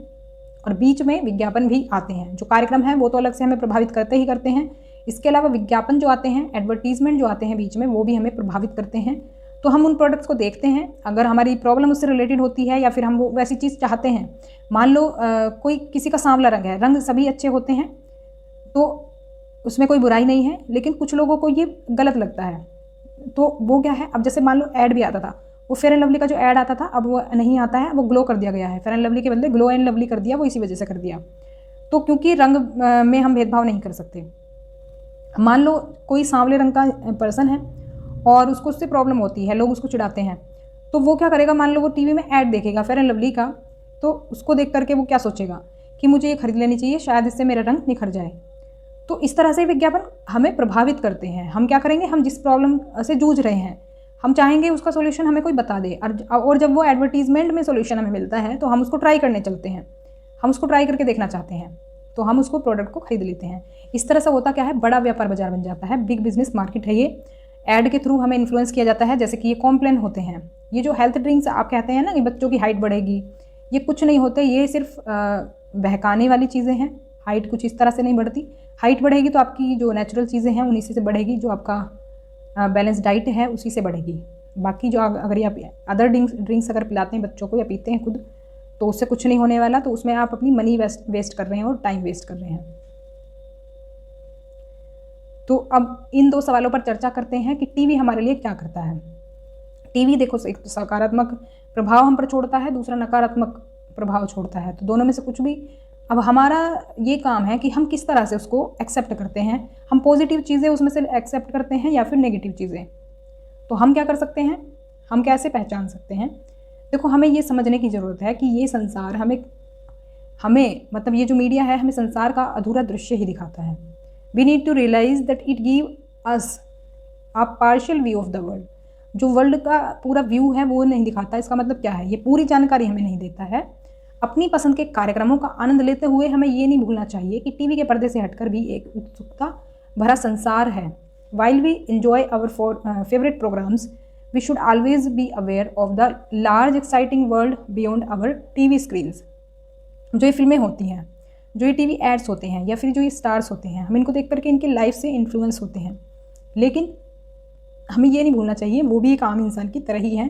और बीच में विज्ञापन भी आते हैं। जो कार्यक्रम हैं वो तो अलग से हमें प्रभावित करते ही करते हैं, इसके अलावा विज्ञापन जो आते हैं, एडवर्टीजमेंट जो आते हैं बीच में, वो भी हमें प्रभावित करते हैं। तो हम उन प्रोडक्ट्स को देखते हैं, अगर हमारी प्रॉब्लम उससे रिलेटेड होती है या फिर हम वो वैसी चीज़ चाहते हैं। मान लो कोई किसी का सांवला रंग है, रंग सभी अच्छे होते हैं तो उसमें कोई बुराई नहीं है, लेकिन कुछ लोगों को ये गलत लगता है। तो वो क्या है, अब जैसे मान लो ऐड भी आता था, वो फेयर एंड लवली का जो ऐड आता था अब वो नहीं आता है, वो ग्लो कर दिया गया है। फेयर एंड लवली के बदले ग्लो एंड लवली कर दिया, वो इसी वजह से कर दिया। तो क्योंकि रंग में हम भेदभाव नहीं कर सकते। मान लो कोई सांवले रंग का पर्सन है और उसको उससे प्रॉब्लम होती है, लोग उसको चिढ़ाते हैं, तो वो क्या करेगा, मान लो वो टीवी में ऐड देखेगा फेयर एंड लवली का, तो उसको देख करके वो क्या सोचेगा कि मुझे ये खरीद लेनी चाहिए, शायद इससे मेरा रंग निखर जाए। तो इस तरह से विज्ञापन हमें प्रभावित करते हैं। हम क्या करेंगे, हम जिस प्रॉब्लम से जूझ रहे हैं हम चाहेंगे उसका सोल्यूशन हमें कोई बता दे, और जब वो एडवर्टीजमेंट में सोल्यूशन हमें मिलता है तो हम उसको ट्राई करने चलते हैं, हम उसको ट्राई करके देखना चाहते हैं, तो हम उसको प्रोडक्ट को खरीद लेते हैं। इस तरह से होता क्या है, बड़ा व्यापार बाजार बन जाता है, बिग बिजनेस मार्केट है ये। ऐड के थ्रू हमें इन्फ्लुएंस किया जाता है। जैसे कि ये कॉम्प्लेन होते हैं, ये जो हेल्थ ड्रिंक्स आप कहते हैं ना कि बच्चों की हाइट बढ़ेगी, ये कुछ नहीं होते, ये सिर्फ बहकाने वाली चीज़ें हैं। हाइट कुछ इस तरह से नहीं बढ़ती। हाइट बढ़ेगी तो आपकी जो नेचुरल चीज़ें हैं उन्हीं से बढ़ेगी, जो आपका बैलेंस डाइट है उसी से बढ़ेगी। बाकी जो अगर ये आप अदर ड्रिंक्स अगर पिलाते हैं बच्चों को या पीते हैं खुद, तो उससे कुछ नहीं होने वाला। तो उसमें आप अपनी मनी वेस्ट कर रहे हैं और टाइम वेस्ट कर रहे हैं। तो अब इन दो सवालों पर चर्चा करते हैं कि टीवी हमारे लिए क्या करता है। टीवी देखो, एक तो सकारात्मक प्रभाव हम पर छोड़ता है, दूसरा नकारात्मक प्रभाव छोड़ता है। तो दोनों में से कुछ भी, अब हमारा ये काम है कि हम किस तरह से उसको एक्सेप्ट करते हैं। हम पॉजिटिव चीज़ें उसमें से एक्सेप्ट करते हैं या फिर नेगेटिव चीज़ें। तो हम क्या कर सकते हैं, हम कैसे पहचान सकते हैं। देखो, हमें ये समझने की ज़रूरत है कि ये संसार हमें मतलब ये जो मीडिया है हमें संसार का अधूरा दृश्य ही दिखाता है। We need to realise that it give us a partial view of the world. जो वर्ल्ड का पूरा व्यू है वो नहीं दिखाता। इसका मतलब क्या है, ये पूरी जानकारी हमें नहीं देता है। अपनी पसंद के कार्यक्रमों का आनंद लेते हुए हमें ये नहीं भूलना चाहिए कि टीवी के पर्दे से हटकर भी एक उत्सुकता भरा संसार है। While we enjoy our favourite programmes, we should always be aware of the large exciting world beyond our TV screens. जो ये फिल्में होती हैं, जो ये टीवी एड्स होते हैं या फिर जो ये स्टार्स होते हैं, हम इनको देख करके इनके लाइफ से इन्फ्लुएंस होते हैं, लेकिन हमें ये नहीं भूलना चाहिए वो भी एक आम इंसान की तरह ही हैं।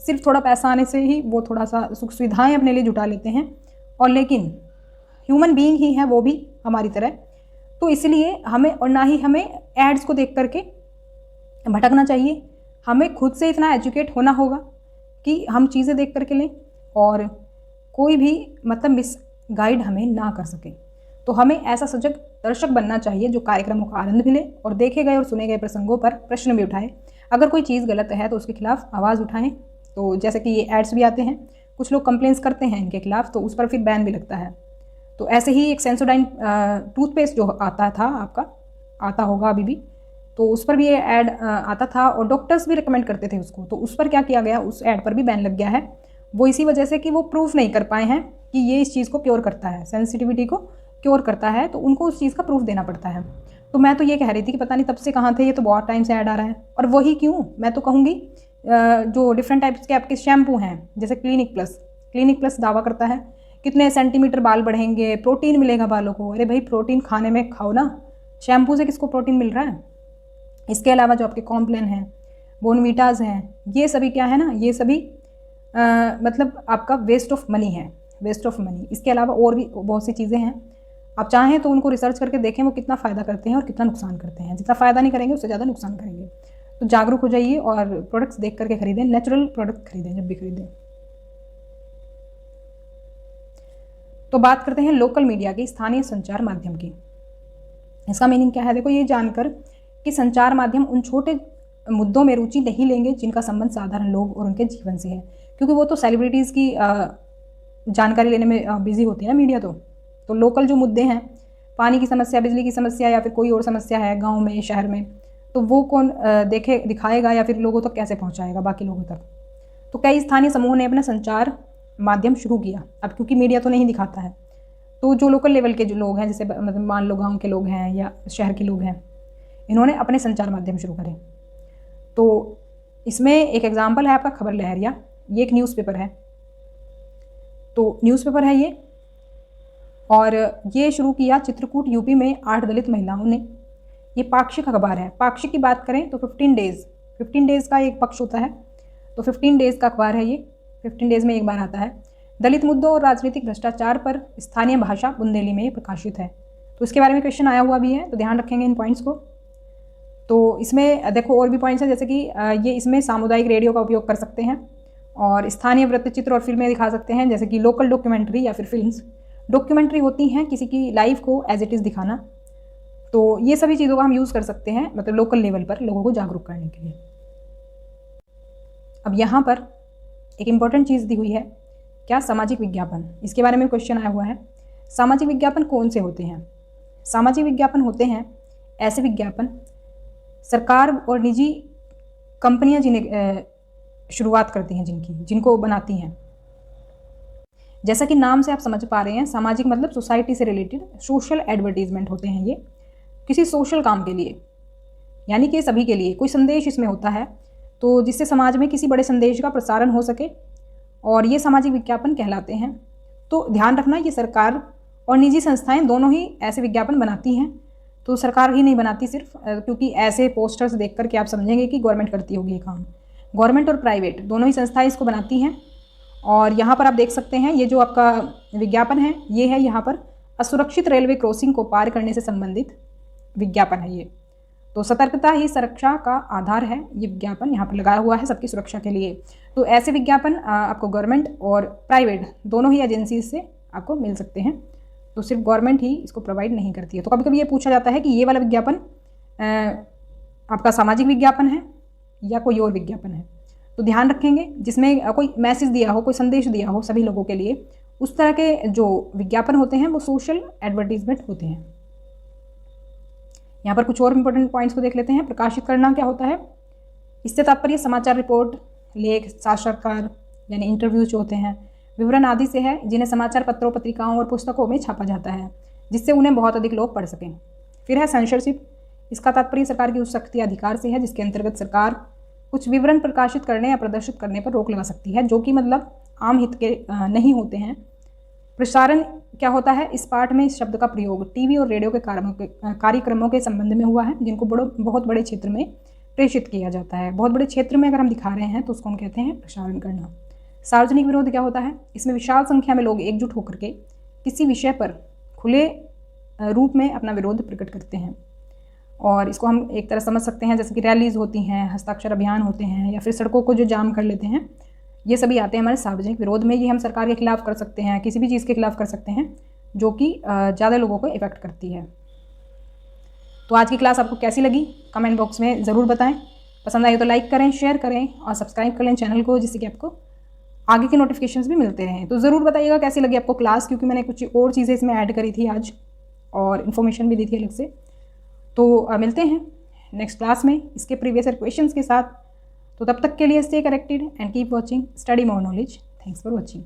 सिर्फ थोड़ा पैसा आने से ही वो थोड़ा सा सुख सुविधाएं अपने लिए जुटा लेते हैं, और लेकिन ह्यूमन बीइंग ही है वो भी हमारी तरह। तो इसलिए हमें, और ना ही हमें एड्स को देख करके भटकना चाहिए। हमें खुद से इतना एजुकेट होना होगा कि हम चीज़ें देख करके लें और कोई भी मतलब मिस गाइड हमें ना कर सके। तो हमें ऐसा सजग दर्शक बनना चाहिए जो कार्यक्रमों का आनंद मिले और देखे गए और सुने गए प्रसंगों पर प्रश्न भी उठाए। अगर कोई चीज़ गलत है तो उसके खिलाफ आवाज़ उठाएं। तो जैसे कि ये एड्स भी आते हैं, कुछ लोग कंप्लेंट्स करते हैं इनके खिलाफ, तो उस पर फिर बैन भी लगता है। तो ऐसे ही एक सेंसोडाइन टूथपेस्ट जो आता था, आपका आता होगा अभी भी, तो उस पर भी ये ऐड आता था और डॉक्टर्स भी रिकमेंड करते थे उसको। तो उस पर क्या किया गया, उस ऐड पर भी बैन लग गया है। वो इसी वजह से कि वो प्रूफ नहीं कर पाए हैं कि ये इस चीज़ को क्योर करता है, सेंसिटिविटी को क्योर करता है, तो उनको उस चीज़ का प्रूफ देना पड़ता है। तो मैं तो ये कह रही थी कि पता नहीं तब से कहाँ थे, ये तो बहुत टाइम से ऐड आ रहा है। और वही क्यों, मैं तो कहूँगी जो डिफरेंट टाइप्स के आपके शैम्पू हैं, जैसे क्लिनिक प्लस दावा करता है कितने सेंटीमीटर बाल बढ़ेंगे, प्रोटीन मिलेगा बालों को। अरे भाई, प्रोटीन खाने में खाओ ना, शैम्पू से किसको प्रोटीन मिल रहा है। इसके अलावा जो आपके कॉम्प्लेन हैं, बोनवीटाज हैं, ये सभी क्या है ना, ये सभी मतलब आपका वेस्ट ऑफ मनी है। Waste of money. इसके अलावा और भी बहुत सी चीज़ें हैं, आप चाहें तो उनको रिसर्च करके देखें वो कितना फ़ायदा करते हैं और कितना नुकसान करते हैं। जितना फ़ायदा नहीं करेंगे उससे ज़्यादा नुकसान करेंगे। तो जागरूक हो जाइए और प्रोडक्ट्स देख करके खरीदें, नेचुरल प्रोडक्ट खरीदें जब भी खरीदें। तो बात करते हैं लोकल मीडिया की, स्थानीय संचार माध्यम की। इसका मीनिंग क्या है? देखो, ये जानकर कि संचार माध्यम उन छोटे मुद्दों में रुचि नहीं लेंगे जिनका संबंध साधारण लोग और उनके जीवन से है, क्योंकि वो तो सेलिब्रिटीज़ की जानकारी लेने में बिजी होती है ना मीडिया। तो लोकल जो मुद्दे हैं, पानी की समस्या, बिजली की समस्या या फिर कोई और समस्या है गांव में, शहर में, तो वो कौन दिखाएगा या फिर लोगों तक कैसे पहुंचाएगा, बाकी लोगों तक। तो कई स्थानीय समूह ने अपना संचार माध्यम शुरू किया। अब क्योंकि मीडिया तो नहीं दिखाता है, तो जो लोकल लेवल के जो लोग हैं, जैसे मतलब मान लो गाँव के लोग हैं या शहर के लोग हैं, इन्होंने अपने संचार माध्यम शुरू करे। तो इसमें एक एग्जाम्पल है आपका खबर लहरिया। ये एक न्यूज़पेपर है, तो न्यूज़पेपर है ये, और ये शुरू किया चित्रकूट यूपी में 8 दलित महिलाओं ने। ये पाक्षिक अखबार है। पाक्षिक की बात करें तो 15 डेज़ का एक पक्ष होता है, तो 15 डेज़ का अखबार है ये, 15 डेज़ में एक बार आता है। दलित मुद्दों और राजनीतिक भ्रष्टाचार पर स्थानीय भाषा बुंदेली में ये प्रकाशित है। तो इसके बारे में क्वेश्चन आया हुआ भी है, तो ध्यान रखेंगे इन पॉइंट्स को। तो इसमें देखो और भी पॉइंट्स हैं, जैसे कि ये इसमें सामुदायिक रेडियो का उपयोग कर सकते हैं और स्थानीय वृत्तचित्र और फिल्में दिखा सकते हैं, जैसे कि लोकल डॉक्यूमेंट्री या फिर फिल्म्स। डॉक्यूमेंट्री होती हैं किसी की लाइफ को एज इट इज़ दिखाना। तो ये सभी चीज़ों का हम यूज़ कर सकते हैं, मतलब लोकल लेवल पर लोगों को जागरूक करने के लिए। अब यहाँ पर एक इम्पॉर्टेंट चीज़ दी हुई है, क्या? सामाजिक विज्ञापन। इसके बारे में क्वेश्चन आया हुआ है। सामाजिक विज्ञापन कौन से होते हैं? सामाजिक विज्ञापन होते हैं ऐसे विज्ञापन सरकार और निजी कंपनियां जिन्हें शुरुआत करती हैं, जिनको बनाती हैं। जैसा कि नाम से आप समझ पा रहे हैं, सामाजिक मतलब सोसाइटी से रिलेटेड सोशल एडवर्टीजमेंट होते हैं ये, किसी सोशल काम के लिए, यानी कि सभी के लिए कोई संदेश इसमें होता है, तो जिससे समाज में किसी बड़े संदेश का प्रसारण हो सके, और ये सामाजिक विज्ञापन कहलाते हैं। तो ध्यान रखना, ये सरकार और निजी संस्थाएं दोनों ही ऐसे विज्ञापन बनाती हैं। तो सरकार ही नहीं बनाती सिर्फ, क्योंकि ऐसे पोस्टर्स देख करके आप समझेंगे कि गवर्नमेंट करती होगी ये काम। गवर्नमेंट और प्राइवेट दोनों ही संस्थाएं इसको बनाती हैं। और यहाँ पर आप देख सकते हैं, ये जो आपका विज्ञापन है, ये है यहाँ पर असुरक्षित रेलवे क्रॉसिंग को पार करने से संबंधित विज्ञापन है ये। तो सतर्कता ही सुरक्षा का आधार है, ये विज्ञापन यहाँ पर लगाया हुआ है सबकी सुरक्षा के लिए। तो ऐसे विज्ञापन आपको गवर्नमेंट और प्राइवेट दोनों ही एजेंसी से आपको मिल सकते हैं, तो सिर्फ गवर्नमेंट ही इसको प्रोवाइड नहीं करती है। तो कभी कभी ये पूछा जाता है कि ये वाला विज्ञापन आपका सामाजिक विज्ञापन है या कोई और विज्ञापन है। तो ध्यान रखेंगे, जिसमें कोई मैसेज दिया हो, कोई संदेश दिया हो सभी लोगों के लिए, उस तरह के जो विज्ञापन होते हैं वो सोशल एडवर्टीजमेंट होते हैं। यहाँ पर कुछ और इंपॉर्टेंट पॉइंट्स को देख लेते हैं। प्रकाशित करना क्या होता है? इससे तात्पर्य समाचार रिपोर्ट, लेख, साक्षात्कार यानी इंटरव्यूज जो होते हैं, विवरण आदि से है, जिन्हें समाचार पत्रों, पत्रिकाओं और पुस्तकों में छापा जाता है, जिससे उन्हें बहुत अधिक लोग पढ़ सकें। फिर है सेंसरशिप। इसका तात्पर्य सरकार की उस शक्ति अधिकार से है जिसके अंतर्गत सरकार कुछ विवरण प्रकाशित करने या प्रदर्शित करने पर रोक लगा सकती है, जो कि मतलब आम हित के नहीं होते हैं। प्रसारण क्या होता है? इस पाठ में इस शब्द का प्रयोग टीवी और रेडियो के कार्यक्रमों के संबंध में हुआ है, जिनको बहुत बड़े क्षेत्र में प्रेषित किया जाता है। बहुत बड़े क्षेत्र में अगर हम दिखा रहे हैं तो उसको हम कहते हैं प्रसारण करना। सार्वजनिक विरोध क्या होता है? इसमें विशाल संख्या में लोग एकजुट होकर के किसी विषय पर खुले रूप में अपना विरोध प्रकट करते हैं, और इसको हम एक तरह समझ सकते हैं जैसे कि रैलीज होती हैं, हस्ताक्षर अभियान होते हैं, या फिर सड़कों को जो जाम कर लेते हैं, ये सभी आते हैं हमारे सार्वजनिक विरोध में। ये हम सरकार के खिलाफ कर सकते हैं, किसी भी चीज़ के खिलाफ कर सकते हैं जो कि ज़्यादा लोगों को इफेक्ट करती है। तो आज की क्लास आपको कैसी लगी कमेंट बॉक्स में ज़रूर बताएं। पसंद आई तो लाइक करें, शेयर करें और सब्सक्राइब कर लें चैनल को, जिससे कि आपको आगे के नोटिफिकेशंस भी मिलते रहें। तो ज़रूर बताइएगा कैसी लगी आपको क्लास, क्योंकि मैंने कुछ और चीज़ें इसमें ऐड करी थी आज और इन्फॉर्मेशन भी दी थी अलग से। तो मिलते हैं नेक्स्ट क्लास में इसके प्रीवियस क्वेश्चंस के साथ। तो तब तक के लिए stay connected and keep watching study more knowledge. Thanks for watching.